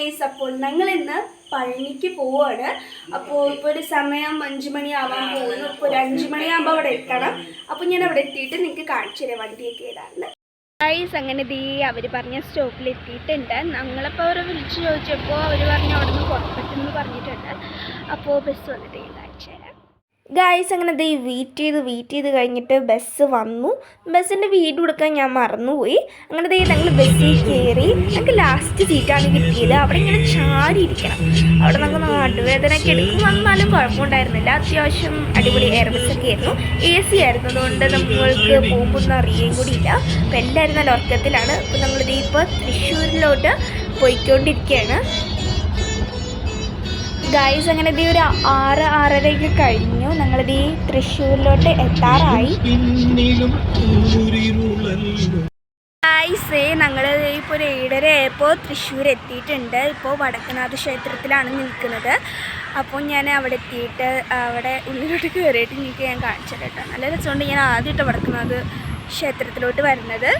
Guys, അപ്പോൾ ഞങ്ങൾ ഇന്ന് പഴനിക്ക് പോവാണ്. അപ്പോൾ ഇപ്പോൾ ഒരു സമയം 5 മണിയാവാൻ പോകുന്നു. ഇപ്പോൾ ഒരു 5 മണിയാകുമ്പോൾ അവിടെ എത്തണം. അപ്പോൾ ഞാൻ അവിടെ എത്തിയിട്ട് നിങ്ങൾക്ക് കാണിച്ചു തരാം വണ്ടിയൊക്കെ ഏതാണ്. ഗൈസ്, അങ്ങനെ അവർ പറഞ്ഞ സ്റ്റോപ്പിൽ എത്തിയിട്ടുണ്ട്. ഞങ്ങളപ്പോൾ അവരെ വിളിച്ച് ചോദിച്ചപ്പോൾ അവർ പറഞ്ഞു അവിടെ നിന്ന് പുറപ്പെട്ടെന്ന് പറഞ്ഞിട്ടുണ്ട്. അപ്പോൾ ബസ് വന്നിട്ട് ഞാൻ കാണിച്ചു തരാം. ഗായ്സ്, അങ്ങനെ വെയിറ്റ് ചെയ്ത് കഴിഞ്ഞിട്ട് ബസ് വന്നു. ബസ്സിൻ്റെ വീട് കൊടുക്കാൻ ഞാൻ മറന്നുപോയി. അങ്ങനെ ഞങ്ങൾ ബസ്സിൽ കയറി. ഞങ്ങൾക്ക് ലാസ്റ്റ് സീറ്റാണ് കിട്ടിയത്. അവിടെ ഇങ്ങനെ ചാരി ഇരിക്കണം. അവിടെ നമുക്ക് നടുവേദനയൊക്കെ എടുക്കും. വന്നാലും കുഴപ്പമുണ്ടായിരുന്നില്ല. അത്യാവശ്യം അടിപൊളി എയർ ബസ്സൊക്കെ ആയിരുന്നു. AC ആയിരുന്നു. അതുകൊണ്ട് നമ്മൾക്ക് പോകുമ്പോൾ ഒന്നും അറിയുകയും കൂടി ഇല്ല. അപ്പോൾ എല്ലാവരും നല്ല ഉറക്കത്തിലാണ്. അപ്പോൾ ഇപ്പോൾ തൃശ്ശൂരിലോട്ട് പോയിക്കൊണ്ടിരിക്കുകയാണ്. ഗായ്സ്, അങ്ങനെ ഒരു 6-6:30 കഴിഞ്ഞു. ഞങ്ങളിത് തൃശ്ശൂരിലോട്ട് എത്താറായി. ഗായ്സ്, ഞങ്ങൾ ഇപ്പോൾ ഒരു 7:30 ആയപ്പോൾ തൃശ്ശൂർ എത്തിയിട്ടുണ്ട്. ഇപ്പോൾ വടക്കനാഥ ക്ഷേത്രത്തിലാണ് നിൽക്കുന്നത്. അപ്പോൾ ഞാൻ അവിടെ എത്തിയിട്ട് അവിടെ ഉള്ളിലോട്ട് കയറിയിട്ട് നിങ്ങൾക്ക് ഞാൻ കാണിച്ചു തരാം കേട്ടോ. നല്ല രസമുണ്ട്. ഞാൻ ആദ്യമായിട്ട് വടക്കനാഥ ക്ഷേത്രത്തിലോട്ട് വരുന്നത്.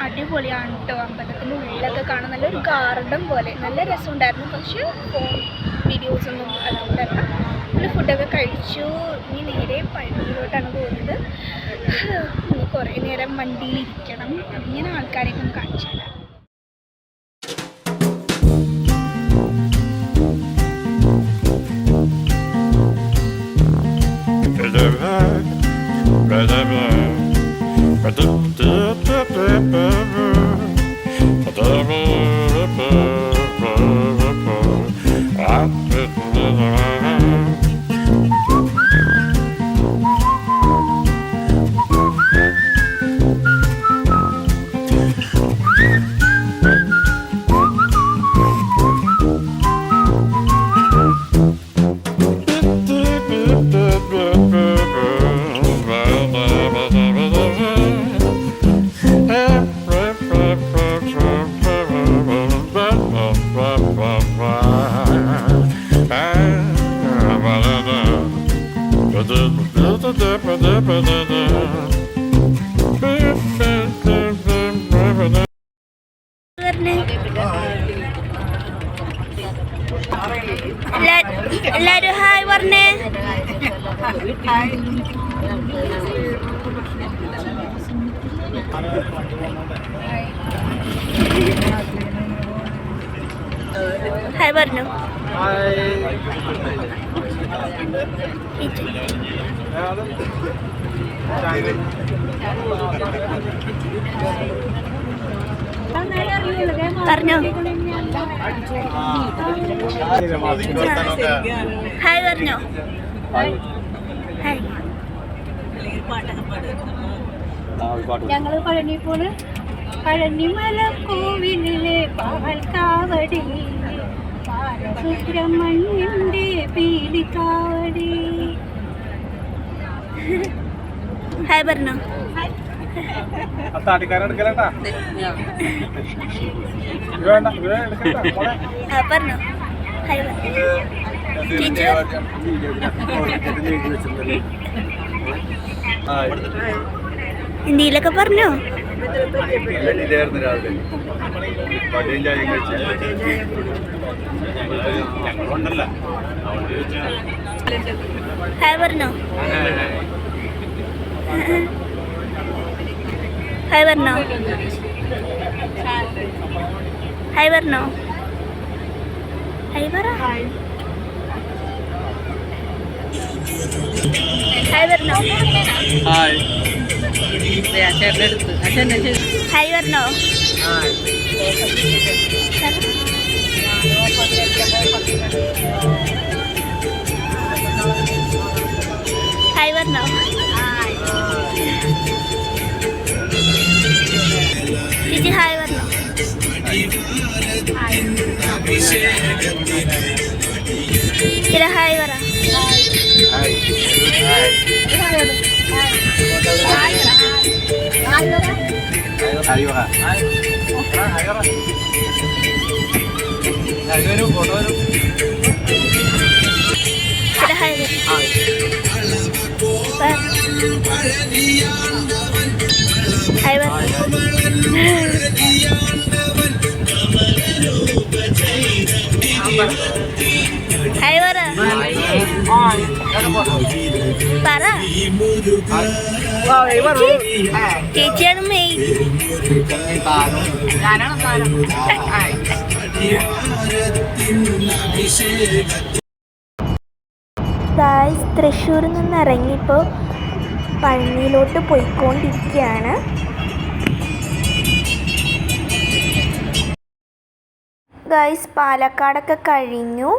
അടിപൊളിയാണ് കേട്ടോ. അമ്പലത്തിൻ്റെ ഉള്ളിലൊക്കെ കാണാൻ നല്ലൊരു ഗാർഡൻ പോലെ നല്ല രസമുണ്ടായിരുന്നു. പക്ഷേ വീഡിയോസൊന്നും അലൗഡല്ല. പിന്നെ ഫുഡൊക്കെ കഴിച്ചു. ഇനി നേരെ പഴനിയിലോട്ടാണ് പോകുന്നത്. കുറേ നേരം വണ്ടിയിലിരിക്കണം. ഇങ്ങനെ ആൾക്കാരെയൊക്കെ ഒന്ന് കാണിച്ചു തരാം. എല്ലാരും ഹായ് പറഞ്ഞേ. ഹായ് പറഞ്ഞു. പറഞ്ഞോ. ഹായ് പറഞ്ഞോ. ഞങ്ങള് പഴനി പോണ്. പഴനിമല കോവിലിലെ പാൽക്കാവടി, സുബ്രഹ്മണ്യന്റെ പീലിക്കാവടി. ഹായ് പറഞ്ഞോ. പറഞ്ഞോ. ഹായ് ഹിന്ദിയിലൊക്കെ പറഞ്ഞോ. ഹായ് പറഞ്ഞോ. ഹായ് പറഞ്ഞോ, ഹായ് പറഞ്ഞോ, ഹായ് പറ, ഹായ് പറഞ്ഞോ, ഹായ് പറഞ്ഞോ, ഹായ് പറഞ്ഞോ. ചേച്ചി ഹായ് പറഞ്ഞോ. ചില ഹായ് പറ. ചില ഹായ് ഹായ് പറ. ഹായ് പറ പറ. ചേച്ചിയാണ് മെയിൻ. ഗായ്സ്, തൃശ്ശൂരിൽ നിന്ന് ഇറങ്ങിയപ്പോൾ പഴനിയിലോട്ട് പോയിക്കൊണ്ടിരിക്കുകയാണ്. ഗായ്സ്, പാലക്കാടൊക്കെ കഴിഞ്ഞു.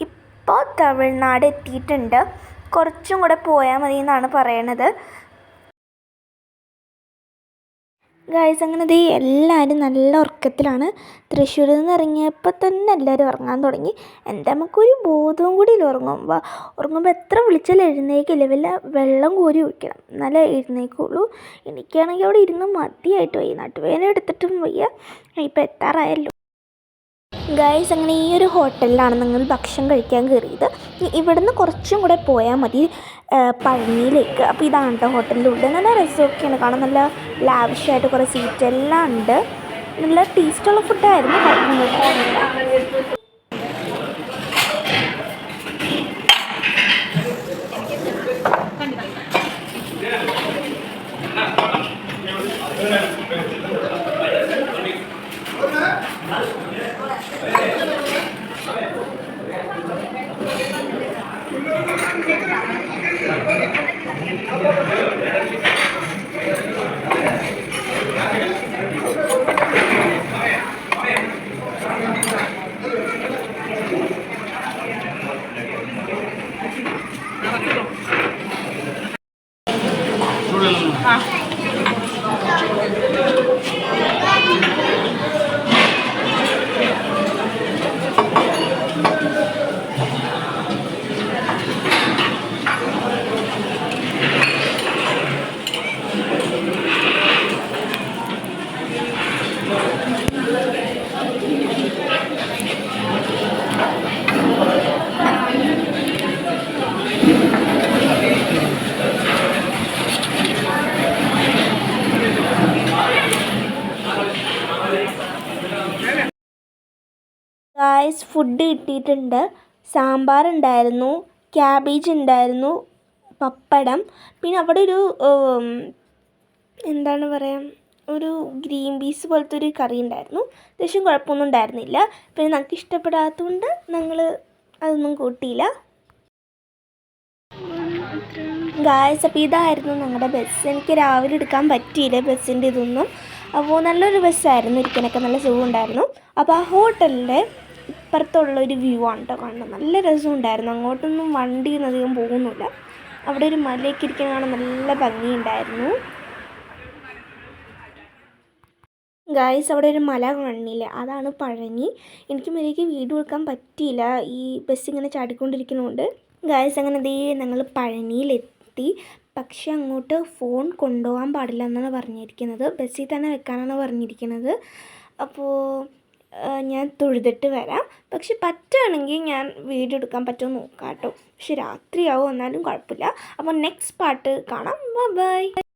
ഇപ്പോൾ തമിഴ്നാട് എത്തിയിട്ടുണ്ട്. കുറച്ചും കൂടെ പോയാൽ മതി എന്നാണ് പറയണത്. ഗായ്സ്, അങ്ങനെ ദേ എല്ലാവരും നല്ല ഉറക്കത്തിലാണ്. തൃശ്ശൂരിൽ നിന്ന് ഇറങ്ങിയപ്പോൾ തന്നെ എല്ലാവരും ഉറങ്ങാൻ തുടങ്ങി. എന്താ നമുക്കൊരു ബോധവും കൂടി ഇല്ല ഉറങ്ങുമ്പോൾ എത്ര വിളിച്ചാലും എഴുന്നേക്കില്ല. വല്ല വെള്ളം കോരി ഒഴിക്കണം എന്നാലേ എഴുന്നേക്കുള്ളൂ. എനിക്കാണെങ്കിൽ അവിടെ ഇരുന്ന് മതിയായിട്ട് വയ്യ, നട്ടുവേദന എടുത്തിട്ടും വയ്യ. ഇപ്പം എത്താറായല്ലോ. ഗായ്സ്, അങ്ങനെ ഈ ഒരു ഹോട്ടലിലാണ് ഞങ്ങൾ ഭക്ഷണം കഴിക്കാൻ കയറിയത്. ഇവിടുന്ന് കുറച്ചും കൂടെ പോയാൽ മതി പഴനിയിലേക്ക്. അപ്പോൾ ഇതാണ് കേട്ടോ ഹോട്ടലിലുണ്ട്. നല്ല രസമൊക്കെയാണ് കാണാൻ. നല്ല ലാവിഷായിട്ട് കുറേ സീറ്റ് എല്ലാം ഉണ്ട്. നല്ല ടേസ്റ്റുള്ള ഫുഡായിരുന്നു. ഗായ്സ്, ഫുഡ് കിട്ടിയിട്ടുണ്ട്. സാമ്പാർ ഉണ്ടായിരുന്നു, ക്യാബേജ് ഉണ്ടായിരുന്നു, പപ്പടം, പിന്നെ അവിടെ ഒരു എന്താണ് പറയുക, ഒരു ഗ്രീൻ പീസ് പോലത്തെ ഒരു കറി ഉണ്ടായിരുന്നു. അത്യാവശ്യം കുഴപ്പമൊന്നും ഉണ്ടായിരുന്നില്ല. പിന്നെ നമുക്ക് ഇഷ്ടപ്പെടാത്തതുകൊണ്ട് ഞങ്ങൾ അതൊന്നും കൂട്ടിയില്ല. ഗായ്സ്, അപ്പോൾ ഇതായിരുന്നു ഞങ്ങളുടെ ബസ്. എനിക്ക് രാവിലെ എടുക്കാൻ പറ്റിയില്ല ബസ്സിൻ്റെ ഇതൊന്നും. അപ്പോൾ നല്ലൊരു ബസ്സായിരുന്നു, ഇരിക്കാനൊക്കെ നല്ല സുഖമുണ്ടായിരുന്നു. അപ്പോൾ ആ ഹോട്ടലിൻ്റെ ഇപ്പുറത്തുള്ളൊരു വ്യൂ ആണ് കേട്ടോ കാണുന്നത്. നല്ല രസമുണ്ടായിരുന്നു. അങ്ങോട്ടൊന്നും വണ്ടിയൊന്നും അധികം പോകുന്നില്ല. അവിടെ ഒരു മലയൊക്കെ ഇരിക്കാൻ കാണാൻ നല്ല ഭംഗിയുണ്ടായിരുന്നു. ഗായ്സ്, അവിടെ ഒരു മല കാണില്ലേ, അതാണ് പഴനി. എനിക്ക് മര്യാദയ്ക്ക് വീഡിയോ എടുക്കാൻ പറ്റിയില്ല, ഈ ബസ് ഇങ്ങനെ ചാടിക്കൊണ്ടിരിക്കുന്നതുകൊണ്ട്. ഗായ്സ്, അങ്ങനെ ദേ ഞങ്ങൾ പഴനിയിലെത്തി. പക്ഷെ അങ്ങോട്ട് ഫോൺ കൊണ്ടുപോകാൻ പാടില്ല എന്നാണ് പറഞ്ഞിരിക്കുന്നത്. ബസ്സിൽ തന്നെ വെക്കാനാണ് പറഞ്ഞിരിക്കുന്നത്. അപ്പോൾ ഞാൻ തൊഴുതിട്ട് വരാം. പക്ഷെ പറ്റുകയാണെങ്കിൽ ഞാൻ വീഡിയോ എടുക്കാൻ പറ്റുമോ നോക്കാം കേട്ടോ. പക്ഷെ രാത്രിയാവും, എന്നാലും കുഴപ്പമില്ല. അപ്പോൾ നെക്സ്റ്റ് പാർട്ട് കാണാം. ബൈ.